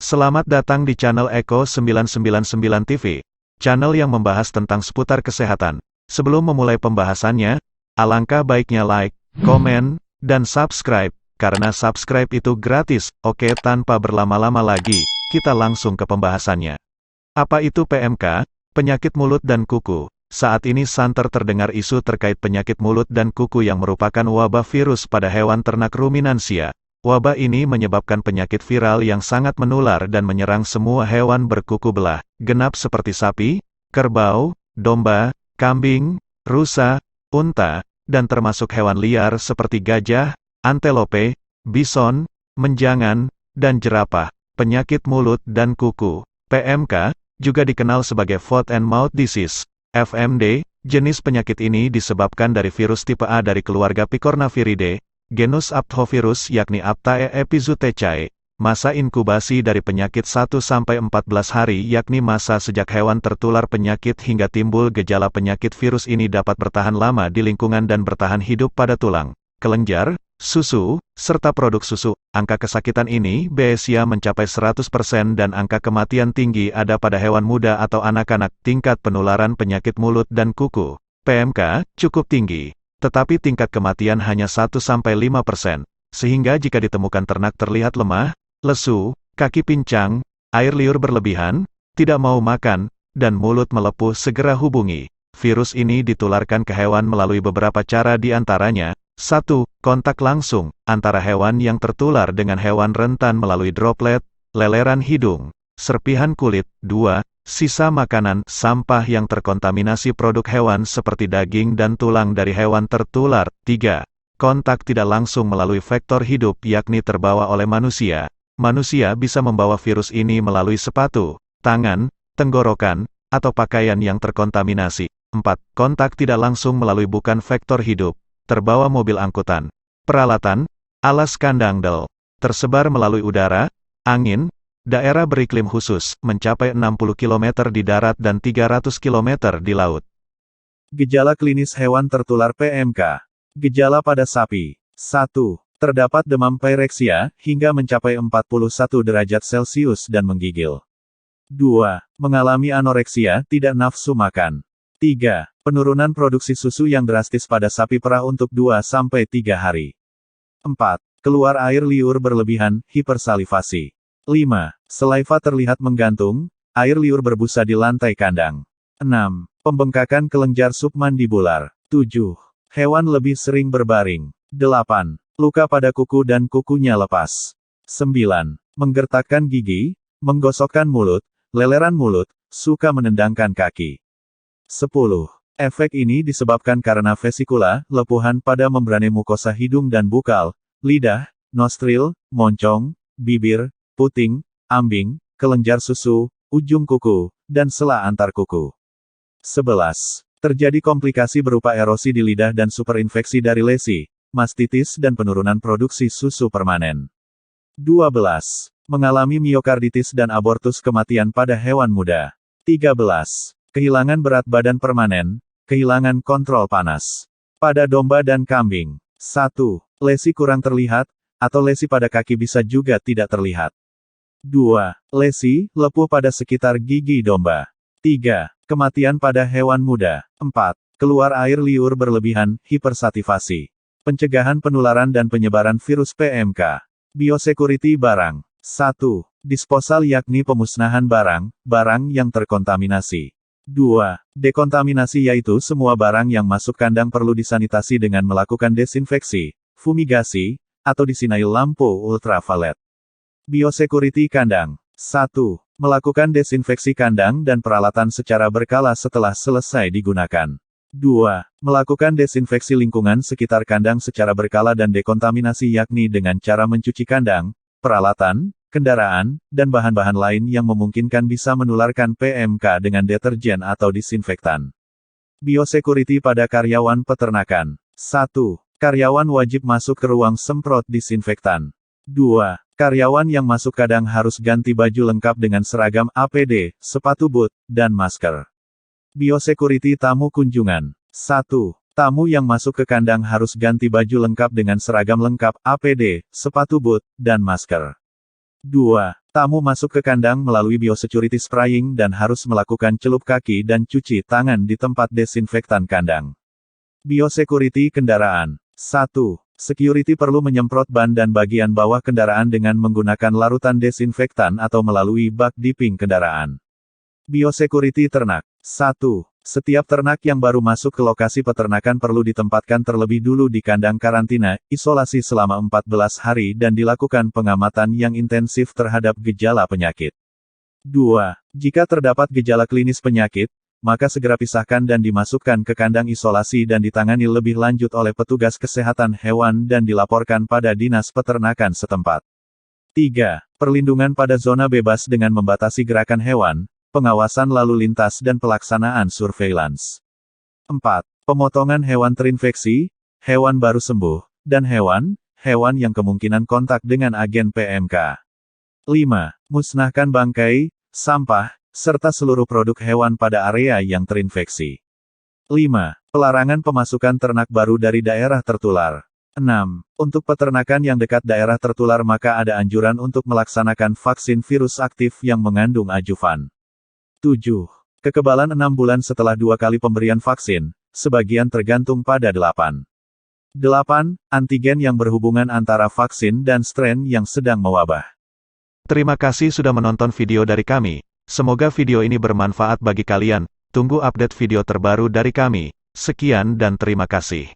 Selamat datang di channel Eko 999 TV, channel yang membahas tentang seputar kesehatan. Sebelum memulai pembahasannya, alangkah baiknya like, komen, dan subscribe, karena subscribe itu gratis. Oke, tanpa berlama-lama lagi, kita langsung ke pembahasannya. Apa itu PMK? Penyakit mulut dan kuku. Saat ini santer terdengar isu terkait penyakit mulut dan kuku yang merupakan wabah virus pada hewan ternak ruminansia. Wabah ini menyebabkan penyakit viral yang sangat menular dan menyerang semua hewan berkuku belah, genap seperti sapi, kerbau, domba, kambing, rusa, unta, dan termasuk hewan liar seperti gajah, antelope, bison, menjangan, dan jerapah. Penyakit mulut dan kuku, PMK, juga dikenal sebagai Foot and Mouth Disease, FMD, jenis penyakit ini disebabkan dari virus tipe A dari keluarga Picornaviridae, genus Apthovirus yakni Aptae epizootecae. Masa inkubasi dari penyakit 1-14 hari yakni masa sejak hewan tertular penyakit hingga timbul gejala penyakit. Virus ini dapat bertahan lama di lingkungan dan bertahan hidup pada tulang, kelenjar, susu, serta produk susu. Angka kesakitan ini biasanya mencapai 100% dan angka kematian tinggi ada pada hewan muda atau anak-anak. Tingkat penularan penyakit mulut dan kuku, PMK, cukup tinggi. Tetapi tingkat kematian hanya 1-5%, sehingga jika ditemukan ternak terlihat lemah, lesu, kaki pincang, air liur berlebihan, tidak mau makan, dan mulut melepuh, segera hubungi. Virus ini ditularkan ke hewan melalui beberapa cara, di antaranya, 1. Kontak langsung antara hewan yang tertular dengan hewan rentan melalui droplet, leleran hidung, serpihan kulit. 2. Sisa makanan, sampah yang terkontaminasi produk hewan seperti daging dan tulang dari hewan tertular. 3. Kontak tidak langsung melalui vektor hidup yakni terbawa oleh manusia. Manusia bisa membawa virus ini melalui sepatu, tangan, tenggorokan, atau pakaian yang terkontaminasi. 4. Kontak tidak langsung melalui bukan vektor hidup, terbawa mobil angkutan, peralatan, alas kandang del, tersebar melalui udara, angin, daerah beriklim khusus, mencapai 60 km di darat dan 300 km di laut. Gejala klinis hewan tertular PMK. Gejala pada sapi. 1. Terdapat demam pyrexia, hingga mencapai 41 derajat Celcius dan menggigil. 2. Mengalami anoreksia, tidak nafsu makan. 3. Penurunan produksi susu yang drastis pada sapi perah untuk 2-3 hari. 4. Keluar air liur berlebihan, hipersalivasi. 5. Saliva terlihat menggantung, air liur berbusa di lantai kandang. 6. Pembengkakan kelenjar submandibular. 7. Hewan lebih sering berbaring. 8. Luka pada kuku dan kukunya lepas. 9. Menggertakkan gigi, menggosokkan mulut, leleran mulut, suka menendangkan kaki. 10. Efek ini disebabkan karena vesikula, lepuhan pada membrane mukosa hidung dan bukal, lidah, nostril, moncong, bibir, puting, ambing, kelenjar susu, ujung kuku, dan sela antar kuku. 11. Terjadi komplikasi berupa erosi di lidah dan superinfeksi dari lesi, mastitis dan penurunan produksi susu permanen. 12. Mengalami miokarditis dan abortus, kematian pada hewan muda. 13. Kehilangan berat badan permanen, kehilangan kontrol panas. Pada domba dan kambing. 1. Lesi kurang terlihat, atau lesi pada kaki bisa juga tidak terlihat. 2. Lesi, lepuh pada sekitar gigi domba. 3. Kematian pada hewan muda. 4. Keluar air liur berlebihan, hipersativasi. Pencegahan penularan dan penyebaran virus PMK. Biosecurity barang. 1. Disposal yakni pemusnahan barang yang terkontaminasi. 2. Dekontaminasi yaitu semua barang yang masuk kandang perlu disanitasi dengan melakukan desinfeksi, fumigasi, atau disinai lampu ultraviolet. Biosecurity kandang. 1. Melakukan desinfeksi kandang dan peralatan secara berkala setelah selesai digunakan. 2. Melakukan desinfeksi lingkungan sekitar kandang secara berkala dan dekontaminasi yakni dengan cara mencuci kandang, peralatan, kendaraan, dan bahan-bahan lain yang memungkinkan bisa menularkan PMK dengan deterjen atau disinfektan. Biosecurity pada karyawan peternakan. 1. Karyawan wajib masuk ke ruang semprot disinfektan. 2. Karyawan yang masuk kandang harus ganti baju lengkap dengan seragam APD, sepatu boot, dan masker. Biosecurity tamu kunjungan. 1. Tamu yang masuk ke kandang harus ganti baju lengkap dengan seragam lengkap APD, sepatu boot, dan masker. 2. Tamu masuk ke kandang melalui biosecurity spraying dan harus melakukan celup kaki dan cuci tangan di tempat desinfektan kandang. Biosecurity kendaraan. 1. Security perlu menyemprot ban dan bagian bawah kendaraan dengan menggunakan larutan desinfektan atau melalui bak dipping kendaraan. Biosecurity ternak. 1. Setiap ternak yang baru masuk ke lokasi peternakan perlu ditempatkan terlebih dulu di kandang karantina, isolasi selama 14 hari dan dilakukan pengamatan yang intensif terhadap gejala penyakit. 2. Jika terdapat gejala klinis penyakit, maka segera pisahkan dan dimasukkan ke kandang isolasi dan ditangani lebih lanjut oleh petugas kesehatan hewan dan dilaporkan pada dinas peternakan setempat. 3. Perlindungan pada zona bebas dengan membatasi gerakan hewan, pengawasan lalu lintas dan pelaksanaan surveillance. 4. Pemotongan hewan terinfeksi, hewan baru sembuh, dan hewan yang kemungkinan kontak dengan agen PMK. 5. Musnahkan bangkai, sampah, serta seluruh produk hewan pada area yang terinfeksi. 5. Pelarangan pemasukan ternak baru dari daerah tertular. 6. Untuk peternakan yang dekat daerah tertular maka ada anjuran untuk melaksanakan vaksin virus aktif yang mengandung ajuvan. 7. Kekebalan 6 bulan setelah 2 kali pemberian vaksin, sebagian tergantung pada 8. 8. Antigen yang berhubungan antara vaksin dan strain yang sedang mewabah. Terima kasih sudah menonton video dari kami. Semoga video ini bermanfaat bagi kalian. Tunggu update video terbaru dari kami. Sekian dan terima kasih.